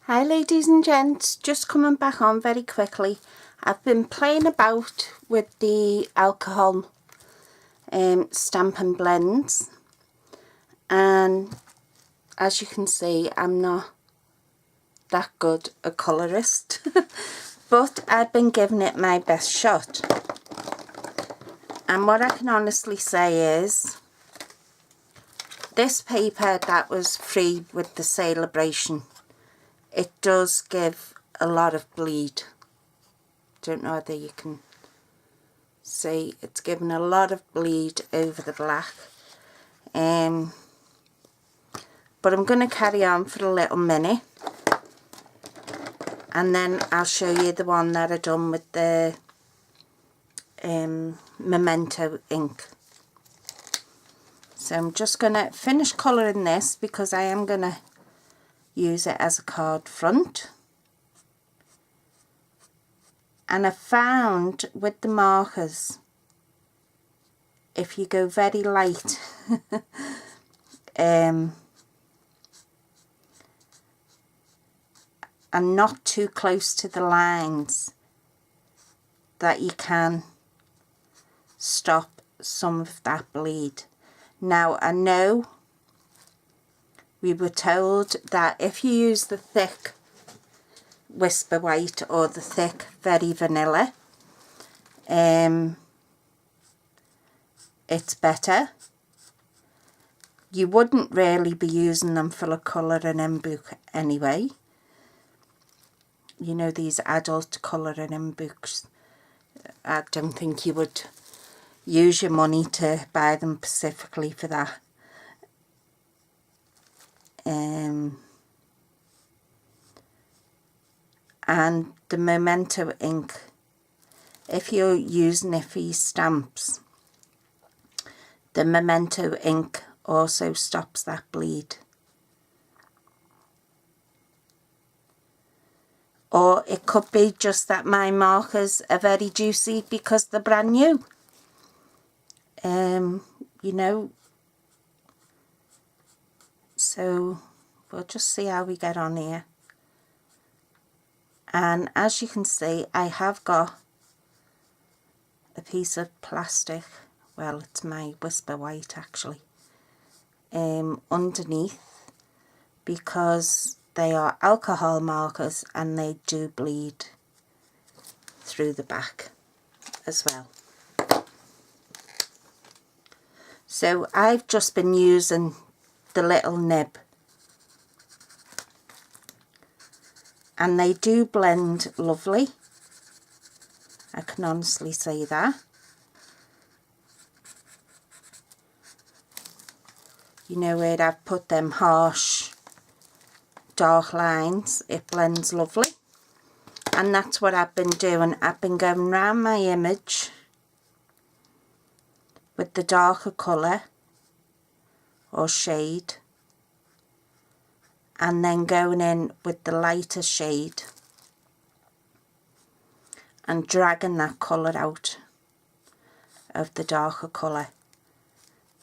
Hi ladies and gents, just coming back on very quickly. I've been playing about with the alcohol stampin' blends, and as you can see I'm not that good a colourist but I've been giving it my best shot, and what I can honestly say is this paper that was free with the celebration, it does give a lot of bleed. Don't know whether you can see, it's giving a lot of bleed over the black. But I'm going to carry on for a little minute and then I'll show you the one that I done with the Memento ink. So I'm just going to finish colouring this because I am going to use it as a card front. And I found with the markers, if you go very light and not too close to the lines, that you can stop some of that bleed. Now I know we were told that if you use the thick Whisper White or the thick Very Vanilla, it's better. You wouldn't really be using them for a colouring in book anyway. You know, these adult colouring in books, I don't think you would use your money to buy them specifically for that. And the Memento ink, if you're using it for your stamps, the Memento ink also stops that bleed. Or it could be just that my markers are very juicy because they're brand new. You know, so we'll just see how we get on here. And as you can see, I have got a piece of plastic, well, it's my Whisper White actually, underneath, because they are alcohol markers and they do bleed through the back as well. So I've just been using the little nib, and they do blend lovely. I can honestly say that. You know, where I've put them harsh dark lines, it blends lovely. And that's what I've been doing. I've been going round my image with the darker colour or shade, and then going in with the lighter shade and dragging that colour out of the darker colour.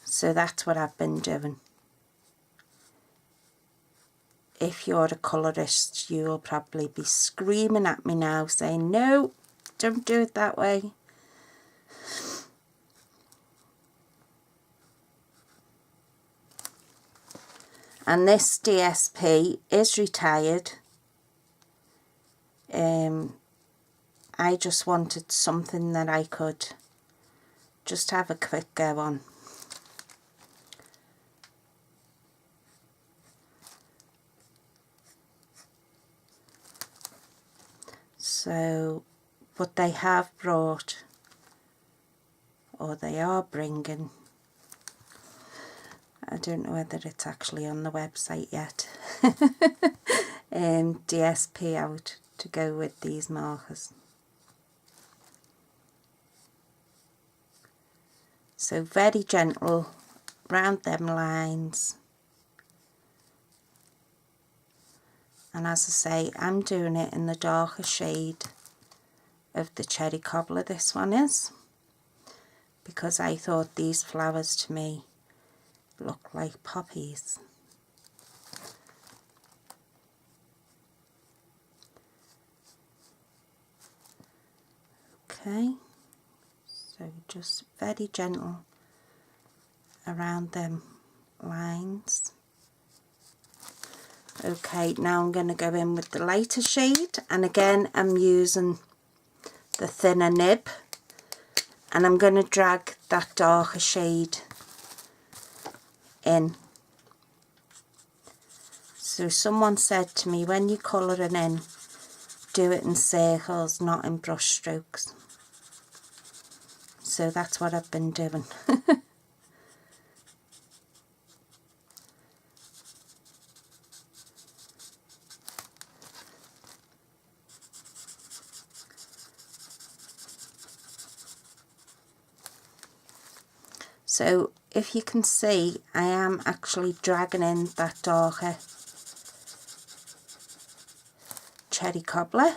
So that's what I've been doing. If you're a colourist, you'll probably be screaming at me now saying, no, don't do it that way. And this DSP is retired. I just wanted something that I could just have a quick go on. So, but they have brought, or they are bringing, I don't know whether it's actually on the website yet, DSP out to go with these markers. So very gentle round them lines. And as I say, I'm doing it in the darker shade of the Cherry Cobbler, this one is, because I thought these flowers to me look like poppies. Okay, so just very gentle around them lines. Okay, now I'm going to go in with the lighter shade, and again I'm using the thinner nib, and I'm going to drag that darker shade in. So someone said to me, when you're colouring in, do it in circles, not in brush strokes. So that's what I've been doing. So if you can see, I am actually dragging in that darker cherry cobbler.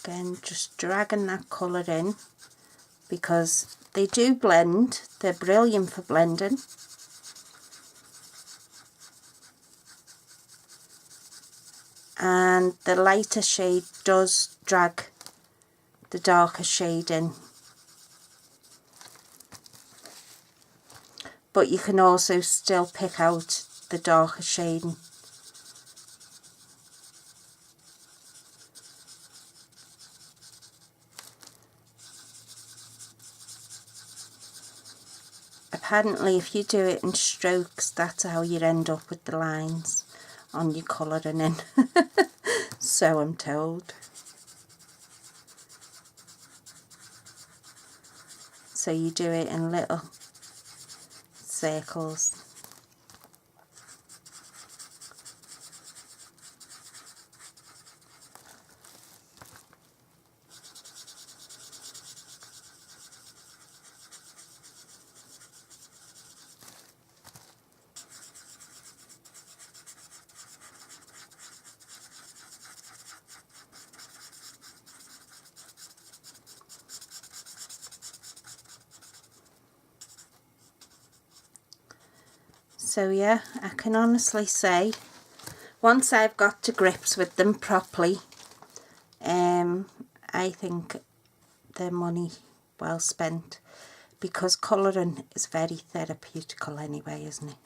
Again, just dragging that colour in, because they do blend. They're brilliant for blending. And the lighter shade does drag the darker shade in. But you can also still pick out the darker shading. Apparently if you do it in strokes, that's how you end up with the lines on your colouring in. So I'm told. So you do it in little circles. So yeah, I can honestly say, once I've got to grips with them properly, I think they're money well spent, because colouring is very therapeutical anyway, isn't it?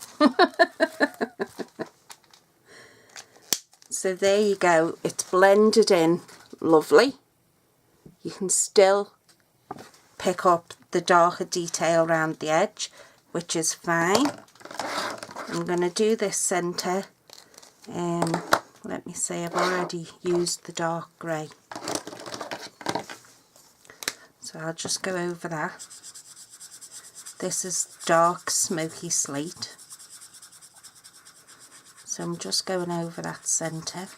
So there you go, it's blended in lovely. You can still pick up the darker detail around the edge, which is fine. I'm going to do this centre. Let me see, I've already used the dark grey. So I'll just go over that. This is dark smoky slate. So I'm just going over that centre.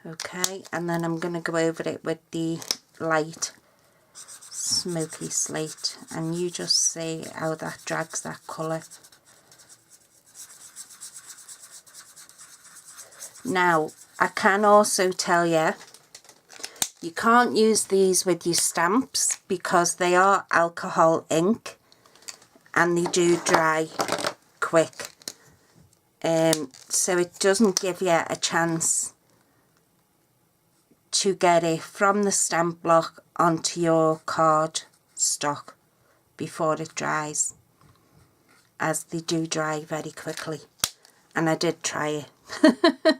Okay, and then I'm going to go over it with the light smoky slate, and you just see how that drags that colour. Now I can also tell you, you can't use these with your stamps because they are alcohol ink and they do dry quick, so it doesn't give you a chance to get it from the stamp block onto your card stock before it dries, as they do dry very quickly, and I did try it.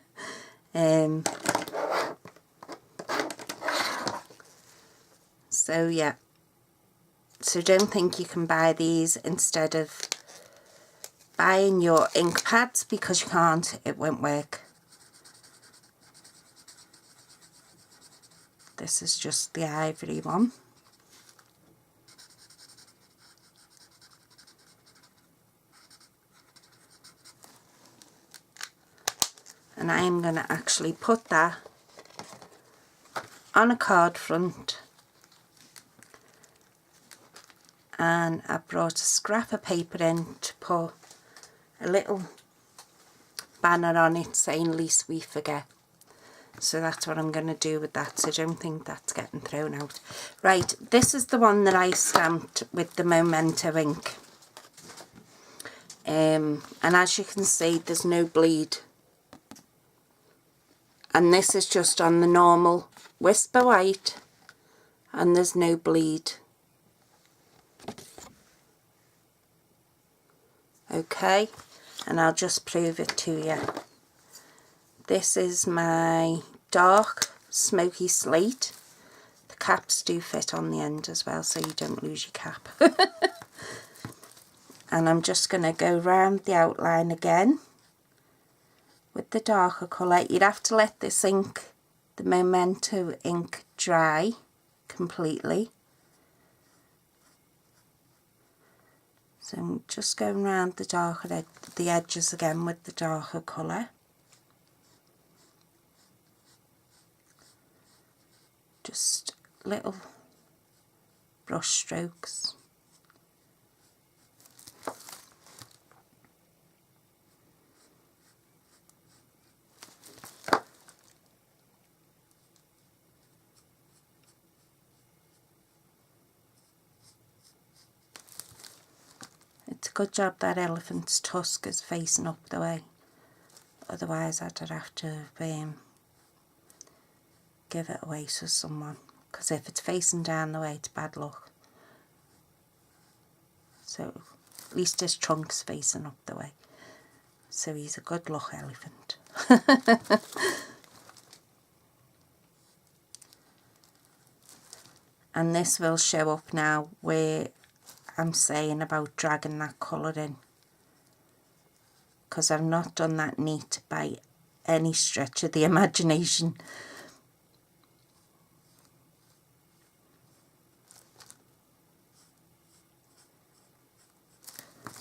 So yeah, so don't think you can buy these instead of buying your ink pads, because you can't, it won't work. This is just the ivory one. And I am going to actually put that on a card front, and I brought a scrap of paper in to put a little banner on it saying "Least We Forget." So that's what I'm going to do with that, so don't think that's getting thrown out. Right, this is the one that I stamped with the Memento ink. And as you can see, there's no bleed. And this is just on the normal Whisper White, and there's no bleed. Okay, and I'll just prove it to you. This is my dark smoky slate. The caps do fit on the end as well, so you don't lose your cap. And I'm just going to go round the outline again with the darker colour. You'd have to let this ink, the Memento ink, dry completely. So I'm just going round the edges again with the darker colour. Just little brush strokes. It's a good job that elephant's tusk is facing up the way, otherwise I'd have to give it away to someone, because if it's facing down the way it's bad luck. So at least his trunk's facing up the way, so he's a good luck elephant. And this will show up now where I'm saying about dragging that colour in, because I've not done that neat by any stretch of the imagination.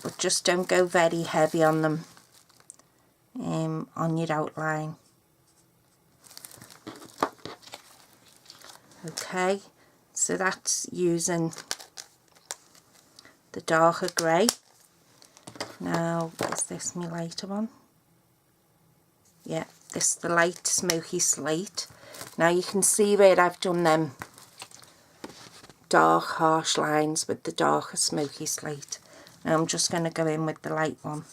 But just don't go very heavy on them on your outline. Okay, so that's using the darker grey. Now, is this my lighter one? Yeah, this is the light smoky slate. Now you can see where I've done them dark harsh lines with the darker smoky slate. Now I'm just going to go in with the light one.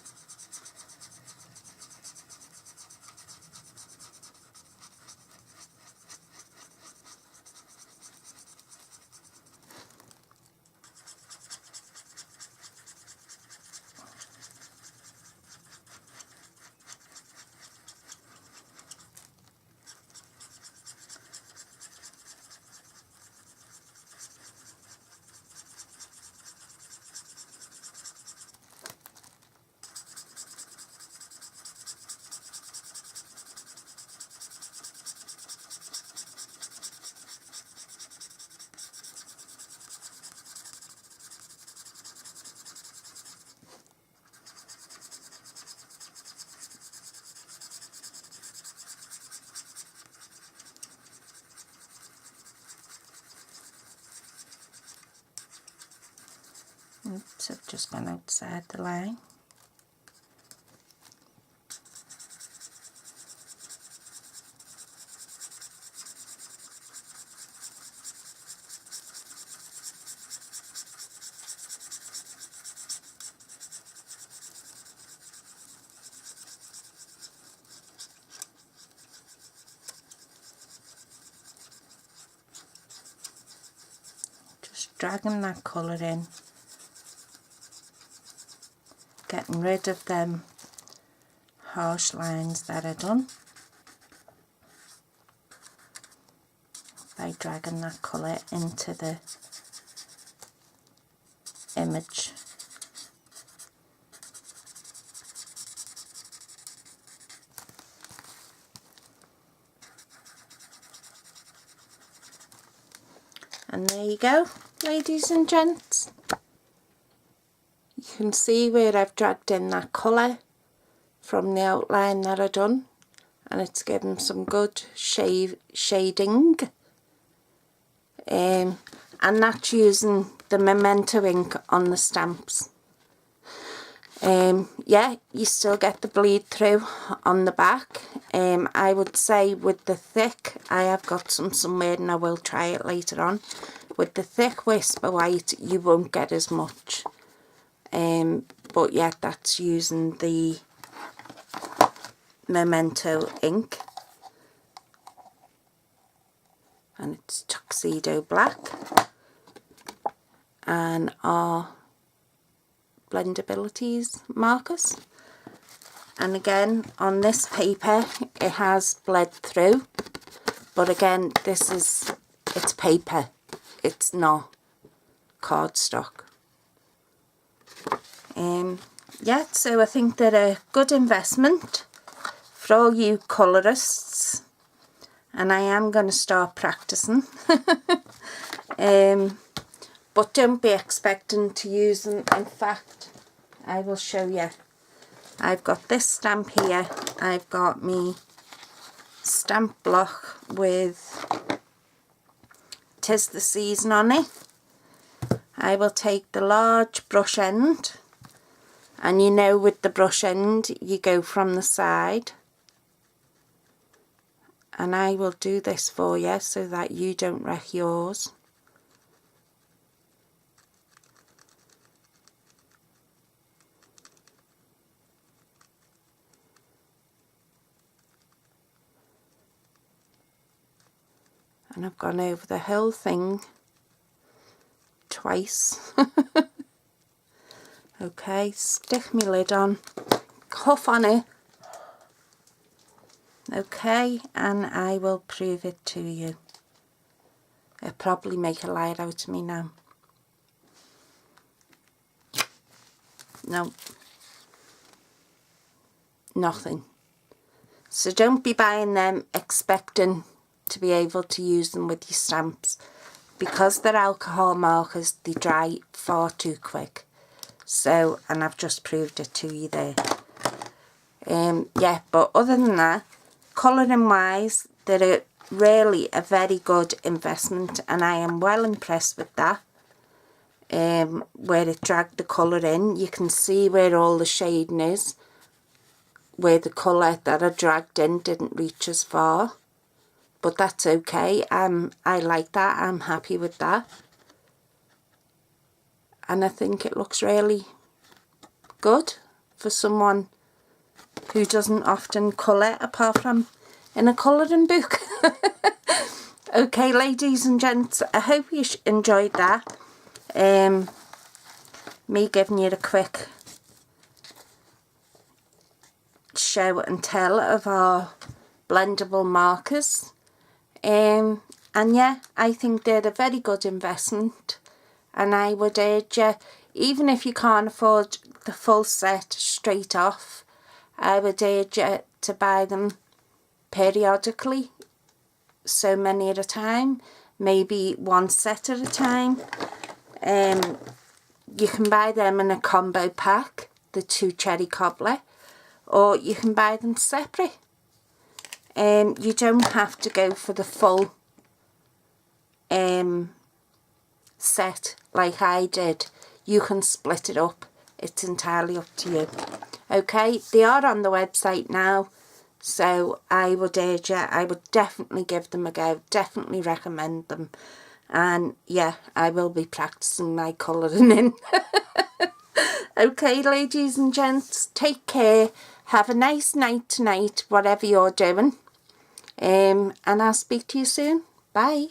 Oops, I've just gone outside the line. Just dragging that colour in. Getting rid of them harsh lines that I've done by dragging that colour into the image. And there you go, ladies and gents. You can see where I've dragged in that colour from the outline that I've done, and it's given some good shading. And that's using the Memento ink on the stamps. Yeah, you still get the bleed through on the back. I would say with the thick, I have got some somewhere and I will try it later on. With the thick Whisper White, you won't get as much. But yeah, that's using the Memento ink. And it's Tuxedo Black. And our Blendabilities markers. And again, on this paper, it has bled through. But again, it's paper. It's not cardstock. Yeah, so I think they're a good investment for all you colourists, and I am going to start practicing. But don't be expecting to use them. In fact, I will show you. I've got this stamp here. I've got me stamp block with "'Tis the Season" on it. I will take the large brush end, and you know with the brush end you go from the side, and I will do this for you so that you don't wreck yours. And I've gone over the whole thing twice. Okay, stick my lid on, cuff on it. Okay, and I will prove it to you. It'll probably make a liar out of me now. No, nothing. So don't be buying them expecting to be able to use them with your stamps. Because they're alcohol markers, they dry far too quick. So, and I've just proved it to you there. Yeah, but other than that, colouring wise, they're really a very good investment, and I am well impressed with that. Where it dragged the colour in, you can see where all the shading is, where the colour that I dragged in didn't reach as far. But that's okay. I like that. I'm happy with that. And I think it looks really good for someone who doesn't often colour apart from in a colouring book. Okay, ladies and gents, I hope you enjoyed that. Me giving you a quick show and tell of our blendable markers. And yeah, I think they're a very good investment, and I would urge you, even if you can't afford the full set straight off, I would urge you to buy them periodically, so many at a time, maybe one set at a time. You can buy them in a combo pack, the 2 cherry cobbler, or you can buy them separate. You don't have to go for the full set like I did. You can split it up. It's entirely up to you. Okay, they are on the website now, so I would urge you, I would definitely give them a go, definitely recommend them. And yeah, I will be practicing my colouring in. Okay, ladies and gents, take care. Have a nice night tonight, whatever you're doing. And I'll speak to you soon. Bye.